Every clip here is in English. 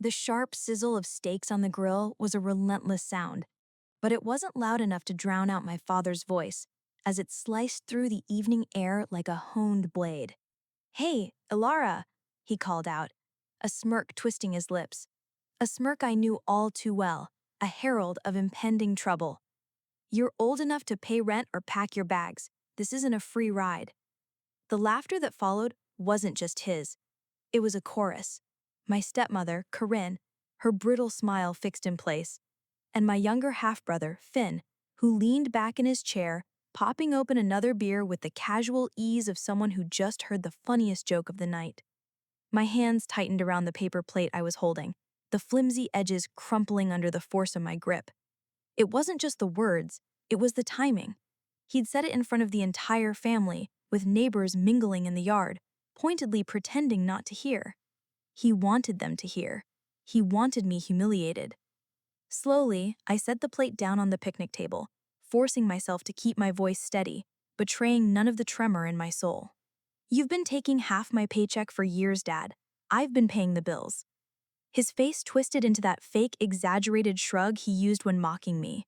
The sharp sizzle of steaks on the grill was a relentless sound, but it wasn't loud enough to drown out my father's voice, as it sliced through the evening air like a honed blade. "Hey, Ilara," he called out, a smirk twisting his lips. A smirk I knew all too well, a herald of impending trouble. "You're old enough to pay rent or pack your bags. This isn't a free ride." The laughter that followed wasn't just his. It was a chorus. My stepmother, Corinne, her brittle smile fixed in place, and my younger half-brother, Finn, who leaned back in his chair, popping open another beer with the casual ease of someone who just heard the funniest joke of the night. My hands tightened around the paper plate I was holding, the flimsy edges crumpling under the force of my grip. It wasn't just the words, it was the timing. He'd said it in front of the entire family, with neighbors mingling in the yard, pointedly pretending not to hear. He wanted them to hear. He wanted me humiliated. Slowly, I set the plate down on the picnic table, forcing myself to keep my voice steady, betraying none of the tremor in my soul. "You've been taking half my paycheck for years, Dad. I've been paying the bills." His face twisted into that fake, exaggerated shrug he used when mocking me.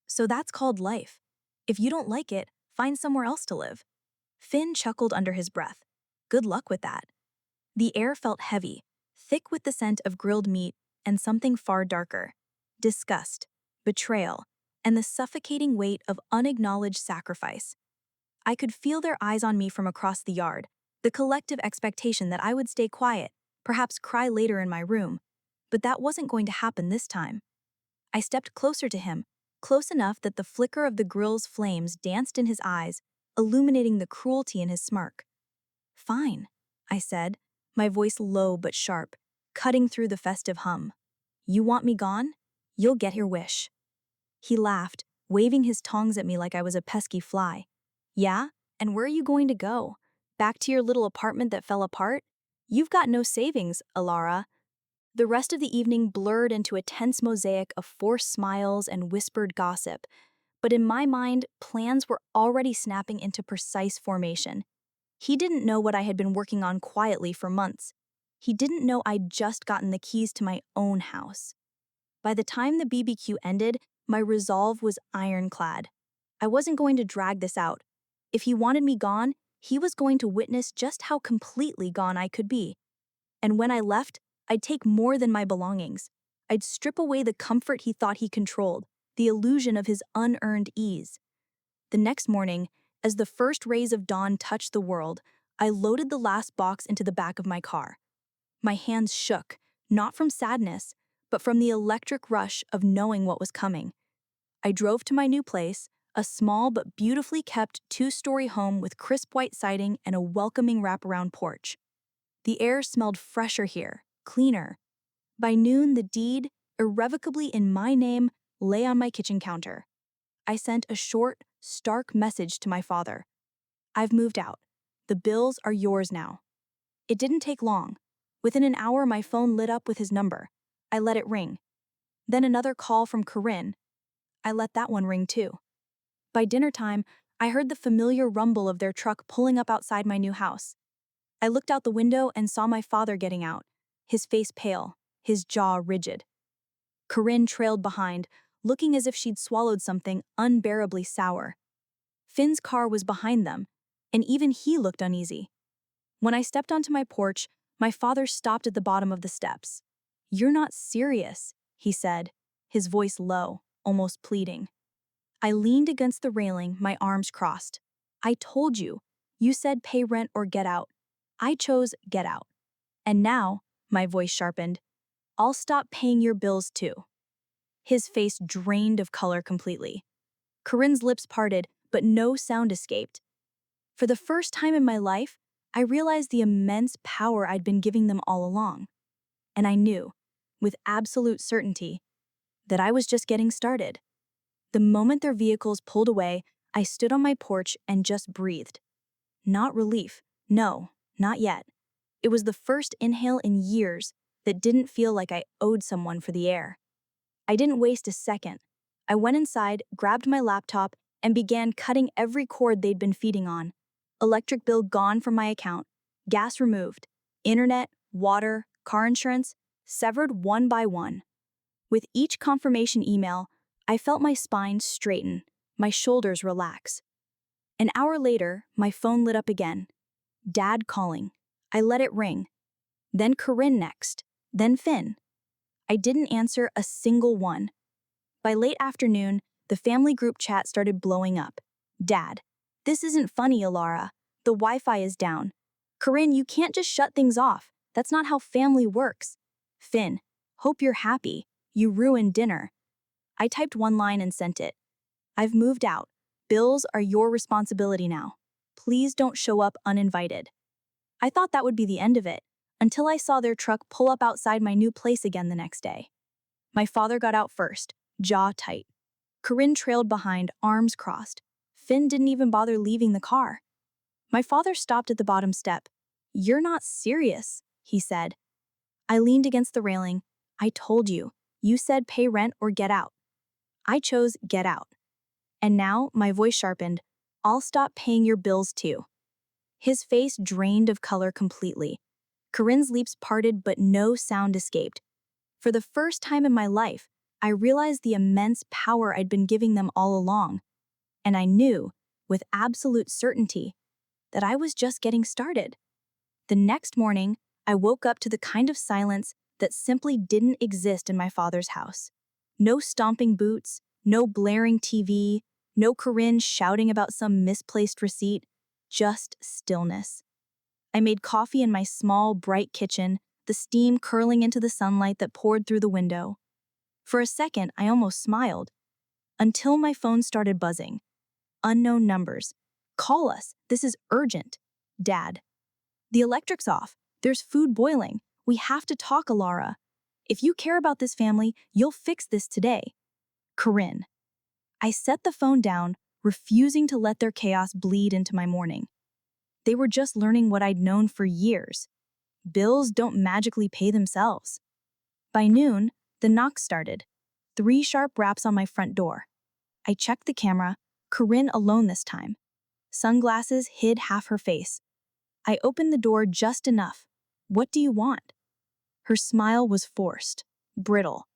"So that's called life. If you don't like it, find somewhere else to live." Finn chuckled under his breath. "Good luck with that." The air felt heavy, thick with the scent of grilled meat and something far darker: disgust, betrayal, and the suffocating weight of unacknowledged sacrifice. I could feel their eyes on me from across the yard, the collective expectation that I would stay quiet, perhaps cry later in my room. But that wasn't going to happen this time. I stepped closer to him, close enough that the flicker of the grill's flames danced in his eyes, illuminating the cruelty in his smirk. "Fine," I said, my voice low but sharp, cutting through the festive hum. "You want me gone? You'll get your wish." He laughed, waving his tongs at me like I was a pesky fly. "Yeah? And where are you going to go? Back to your little apartment that fell apart? You've got no savings, Ilara." The rest of the evening blurred into a tense mosaic of forced smiles and whispered gossip, but in my mind, plans were already snapping into precise formation. He didn't know what I had been working on quietly for months. He didn't know I'd just gotten the keys to my own house. By the time the BBQ ended, my resolve was ironclad. I wasn't going to drag this out. If he wanted me gone, he was going to witness just how completely gone I could be. And when I left, I'd take more than my belongings. I'd strip away the comfort he thought he controlled, the illusion of his unearned ease. The next morning, as the first rays of dawn touched the world, I loaded the last box into the back of my car. My hands shook, not from sadness, but from the electric rush of knowing what was coming. I drove to my new place, a small but beautifully kept two-story home with crisp white siding and a welcoming wraparound porch. The air smelled fresher here, cleaner. By noon, the deed, irrevocably in my name, lay on my kitchen counter. I sent a short, stark message to my father. "I've moved out. The bills are yours now." It didn't take long. Within an hour, my phone lit up with his number. I let it ring. Then another call from Corinne. I let that one ring too. By dinner time, I heard the familiar rumble of their truck pulling up outside my new house. I looked out the window and saw my father getting out, his face pale, his jaw rigid. Corinne trailed behind, looking as if she'd swallowed something unbearably sour. Finn's car was behind them, and even he looked uneasy. When I stepped onto my porch, my father stopped at the bottom of the steps. "You're not serious," he said, his voice low, almost pleading. I leaned against the railing, my arms crossed. "I told you. You said pay rent or get out. I chose get out. And now," my voice sharpened, "I'll stop paying your bills too." His face drained of color completely. Corinne's lips parted, but no sound escaped. For the first time in my life, I realized the immense power I'd been giving them all along. And I knew, with absolute certainty, that I was just getting started. The moment their vehicles pulled away, I stood on my porch and just breathed. Not relief, no, not yet. It was the first inhale in years that didn't feel like I owed someone for the air. I didn't waste a second. I went inside, grabbed my laptop, and began cutting every cord they'd been feeding on. Electric bill gone from my account, gas removed, internet, water, car insurance, severed one by one. With each confirmation email, I felt my spine straighten, my shoulders relax. An hour later, my phone lit up again. Dad calling. I let it ring. Then Corinne next. Then Finn. I didn't answer a single one. By late afternoon, the family group chat started blowing up. Dad, this isn't funny, Alara. The Wi-Fi is down. Corinne, you can't just shut things off. That's not how family works. Finn, hope you're happy. You ruined dinner. I typed one line and sent it. I've moved out. Bills are your responsibility now. Please don't show up uninvited. I thought that would be the end of it, until I saw their truck pull up outside my new place again the next day. My father got out first, jaw tight. Corinne trailed behind, arms crossed. Finn didn't even bother leaving the car. My father stopped at the bottom step. "You're not serious," he said. I leaned against the railing. "I told you. You said pay rent or get out." I chose get out. And now, my voice sharpened, "I'll stop paying your bills too." His face drained of color completely. Corinne's lips parted, but no sound escaped. For the first time in my life, I realized the immense power I'd been giving them all along. And I knew, with absolute certainty, that I was just getting started. The next morning, I woke up to the kind of silence that simply didn't exist in my father's house. No stomping boots, no blaring TV, no Corinne shouting about some misplaced receipt, just stillness. I made coffee in my small, bright kitchen, the steam curling into the sunlight that poured through the window. For a second, I almost smiled, until my phone started buzzing. Unknown numbers. "Call us. This is urgent." Dad. "The electric's off. There's food boiling. We have to talk, Alara. If you care about this family, you'll fix this today." Corinne. I set the phone down, refusing to let their chaos bleed into my morning. They were just learning what I'd known for years. Bills don't magically pay themselves. By noon, the knock started. 3 sharp raps on my front door. I checked the camera, Corinne alone this time. Sunglasses hid half her face. I opened the door just enough. "What do you want?" Her smile was forced, brittle.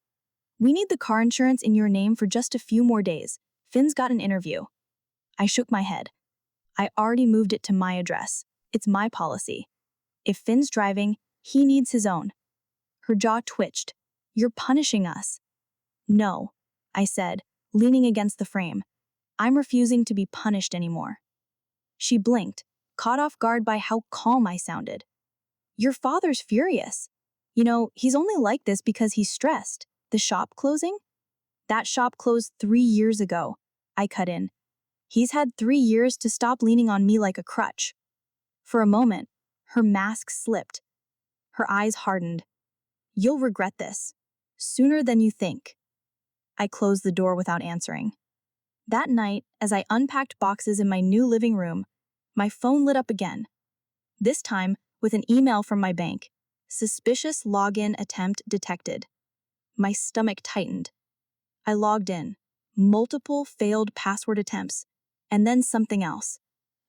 "We need the car insurance in your name for just a few more days. Finn's got an interview." I shook my head. I already moved it to my address. It's my policy. If Finn's driving, he needs his own. Her jaw twitched. "You're punishing us." "No," I said, leaning against the frame. "I'm refusing to be punished anymore." She blinked, caught off guard by how calm I sounded. "Your father's furious. You know, he's only like this because he's stressed. The shop closing?" "That shop closed 3 years ago," I cut in. "He's had 3 years to stop leaning on me like a crutch." For a moment, her mask slipped. Her eyes hardened. "You'll regret this. Sooner than you think." I closed the door without answering. That night, as I unpacked boxes in my new living room, my phone lit up again. This time, with an email from my bank. "Suspicious login attempt detected." My stomach tightened. I logged in. Multiple failed password attempts. And then something else.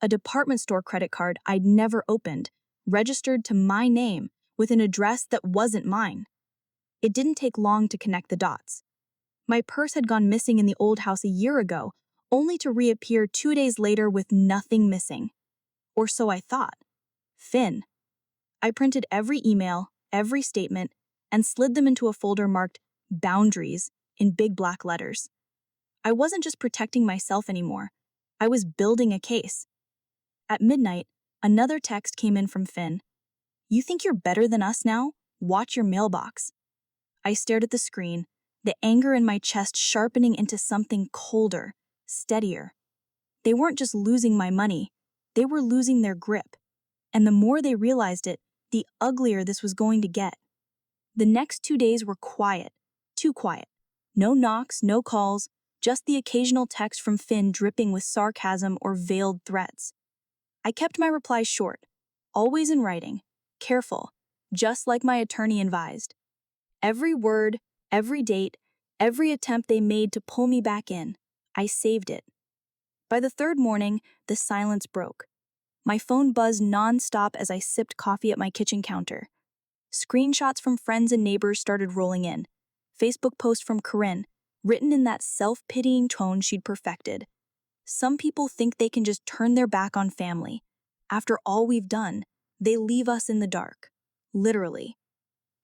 A department store credit card I'd never opened, registered to my name with an address that wasn't mine. It didn't take long to connect the dots. My purse had gone missing in the old house a year ago, only to reappear 2 days later with nothing missing. Or so I thought. Finn. I printed every email, every statement, and slid them into a folder marked "Boundaries" in big black letters. I wasn't just protecting myself anymore. I was building a case. At midnight, another text came in from Finn. "You think you're better than us now? Watch your mailbox." I stared at the screen, the anger in my chest sharpening into something colder, steadier. They weren't just losing my money, they were losing their grip. And the more they realized it, the uglier this was going to get. The next 2 days were quiet, too quiet. No knocks, no calls, just the occasional text from Finn dripping with sarcasm or veiled threats. I kept my replies short, always in writing, careful, just like my attorney advised. Every word, every date, every attempt they made to pull me back in, I saved it. By the third morning, the silence broke. My phone buzzed non-stop as I sipped coffee at my kitchen counter. Screenshots from friends and neighbors started rolling in. Facebook post from Corinne, written in that self-pitying tone she'd perfected. Some people think they can just turn their back on family. After all we've done, they leave us in the dark. Literally.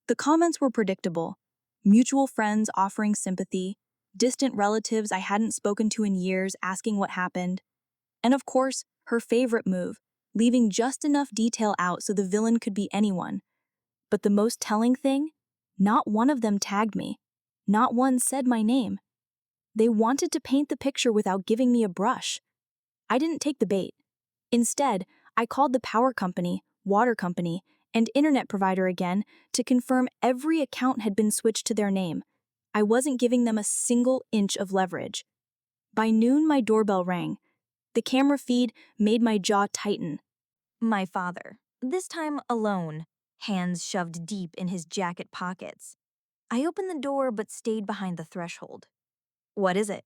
The comments were predictable. Mutual friends offering sympathy, distant relatives I hadn't spoken to in years asking what happened, and of course, her favorite move, leaving just enough detail out so the villain could be anyone. But the most telling thing? Not one of them tagged me. Not one said my name. They wanted to paint the picture without giving me a brush. I didn't take the bait. Instead, I called the power company, water company, and internet provider again to confirm every account had been switched to their name. I wasn't giving them a single inch of leverage. By noon, my doorbell rang. The camera feed made my jaw tighten. My father, this time alone, hands shoved deep in his jacket pockets. I opened the door but stayed behind the threshold. What is it?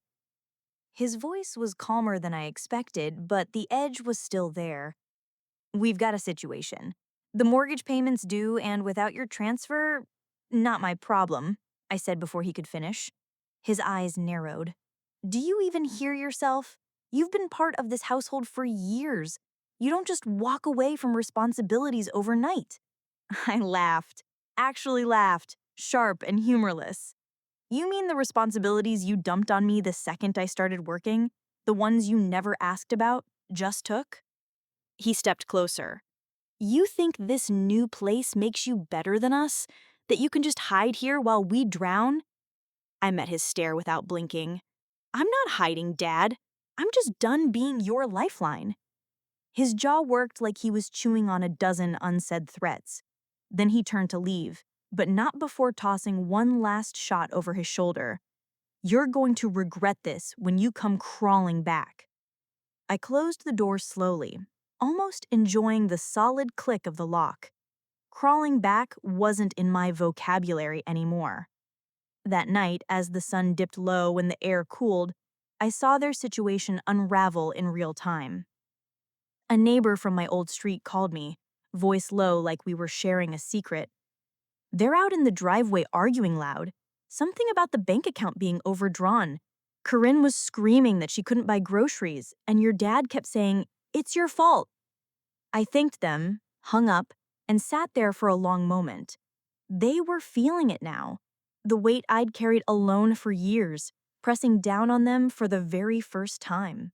His voice was calmer than I expected, but the edge was still there. We've got a situation. The mortgage payment's due, and without your transfer, not my problem, I said before he could finish. His eyes narrowed. Do you even hear yourself? You've been part of this household for years. You don't just walk away from responsibilities overnight. I laughed. Actually laughed, sharp and humorless. You mean the responsibilities you dumped on me the second I started working? The ones you never asked about, just took? He stepped closer. You think this new place makes you better than us? That you can just hide here while we drown? I met his stare without blinking. I'm not hiding, Dad. I'm just done being your lifeline. His jaw worked like he was chewing on a dozen unsaid threats. Then he turned to leave, but not before tossing one last shot over his shoulder. You're going to regret this when you come crawling back. I closed the door slowly, almost enjoying the solid click of the lock. Crawling back wasn't in my vocabulary anymore. That night, as the sun dipped low and the air cooled, I saw their situation unravel in real time. A neighbor from my old street called me, voice low like we were sharing a secret. They're out in the driveway arguing loud. Something about the bank account being overdrawn. Corinne was screaming that she couldn't buy groceries, and your dad kept saying, "It's your fault." I thanked them, hung up, and sat there for a long moment. They were feeling it now. The weight I'd carried alone for years, pressing down on them for the very first time.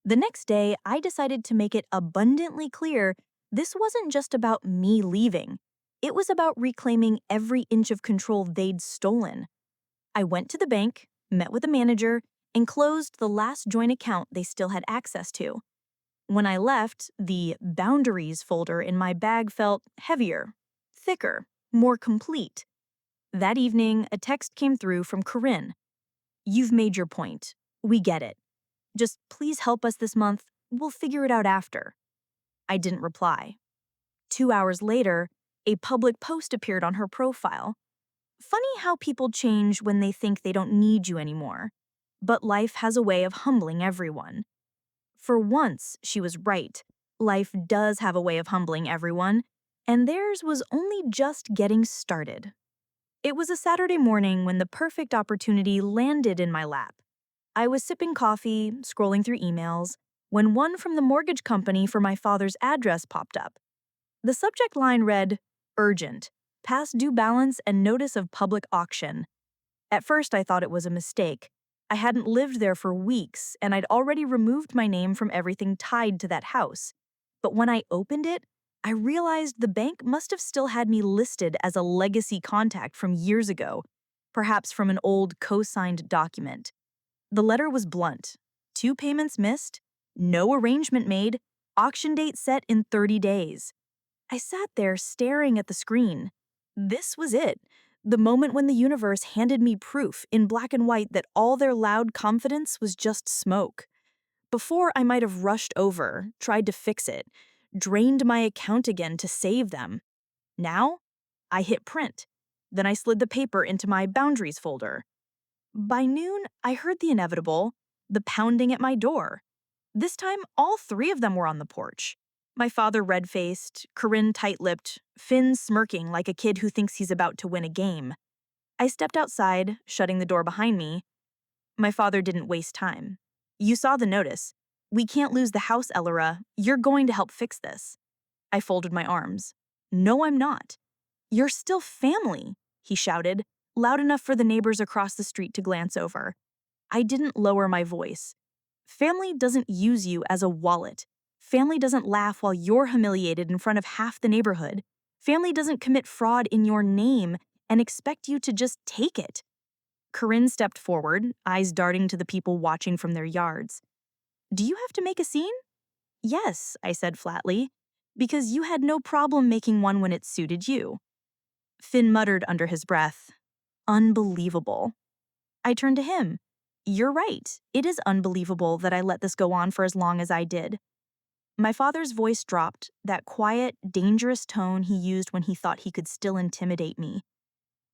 The next day, I decided to make it abundantly clear this wasn't just about me leaving. It was about reclaiming every inch of control they'd stolen. I went to the bank, met with the manager, and closed the last joint account they still had access to. When I left, the boundaries folder in my bag felt heavier, thicker, more complete. That evening, a text came through from Corinne. You've made your point. We get it. Just please help us this month. We'll figure it out after. I didn't reply. 2 hours later, a public post appeared on her profile. Funny how people change when they think they don't need you anymore. But life has a way of humbling everyone. For once, she was right. Life does have a way of humbling everyone, and theirs was only just getting started. It was a Saturday morning when the perfect opportunity landed in my lap. I was sipping coffee, scrolling through emails, when one from the mortgage company for my father's address popped up. The subject line read, "Urgent, past due balance and notice of public auction." At first, I thought it was a mistake. I hadn't lived there for weeks, and I'd already removed my name from everything tied to that house. But when I opened it, I realized the bank must have still had me listed as a legacy contact from years ago, perhaps from an old co-signed document. The letter was blunt. 2 payments missed, no arrangement made, auction date set in 30 days. I sat there staring at the screen. This was it. The moment when the universe handed me proof in black and white that all their loud confidence was just smoke. Before, I might have rushed over, tried to fix it, drained my account again to save them. Now, I hit print. Then I slid the paper into my boundaries folder. By noon, I heard the inevitable, the pounding at my door. This time, all 3 of them were on the porch. My father red-faced, Corinne tight-lipped, Finn smirking like a kid who thinks he's about to win a game. I stepped outside, shutting the door behind me. My father didn't waste time. You saw the notice. We can't lose the house, Elora. You're going to help fix this. I folded my arms. No, I'm not. You're still family, he shouted, loud enough for the neighbors across the street to glance over. I didn't lower my voice. Family doesn't use you as a wallet. Family doesn't laugh while you're humiliated in front of half the neighborhood. Family doesn't commit fraud in your name and expect you to just take it. Corinne stepped forward, eyes darting to the people watching from their yards. Do you have to make a scene? Yes, I said flatly, because you had no problem making one when it suited you. Finn muttered under his breath, Unbelievable. I turned to him. You're right. It is unbelievable that I let this go on for as long as I did. My father's voice dropped, that quiet, dangerous tone he used when he thought he could still intimidate me.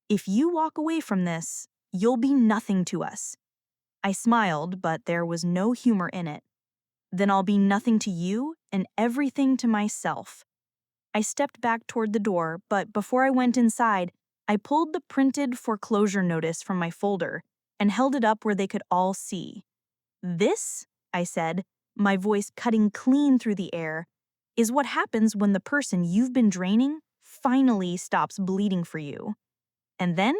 If you walk away from this, you'll be nothing to us. I smiled, but there was no humor in it. Then I'll be nothing to you and everything to myself. I stepped back toward the door, but before I went inside, I pulled the printed foreclosure notice from my folder and held it up where they could all see. This, I said, my voice cutting clean through the air, is what happens when the person you've been draining finally stops bleeding for you. And then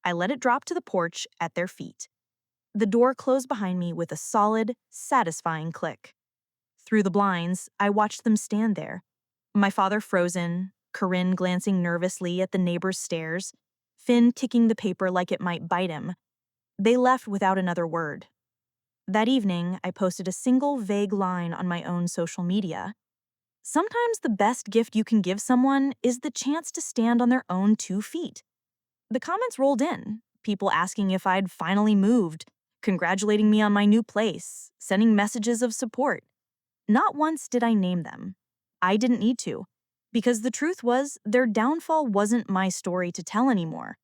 I let it drop to the porch at their feet. The door closed behind me with a solid, satisfying click. Through the blinds, I watched them stand there. My father frozen, Corinne glancing nervously at the neighbor's stairs, Finn kicking the paper like it might bite him. They left without another word. That evening, I posted a single vague line on my own social media. Sometimes the best gift you can give someone is the chance to stand on their own 2 feet. The comments rolled in, people asking if I'd finally moved, congratulating me on my new place, sending messages of support. Not once did I name them. I didn't need to, because the truth was their downfall wasn't my story to tell anymore.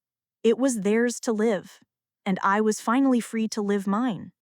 It was theirs to live, and I was finally free to live mine.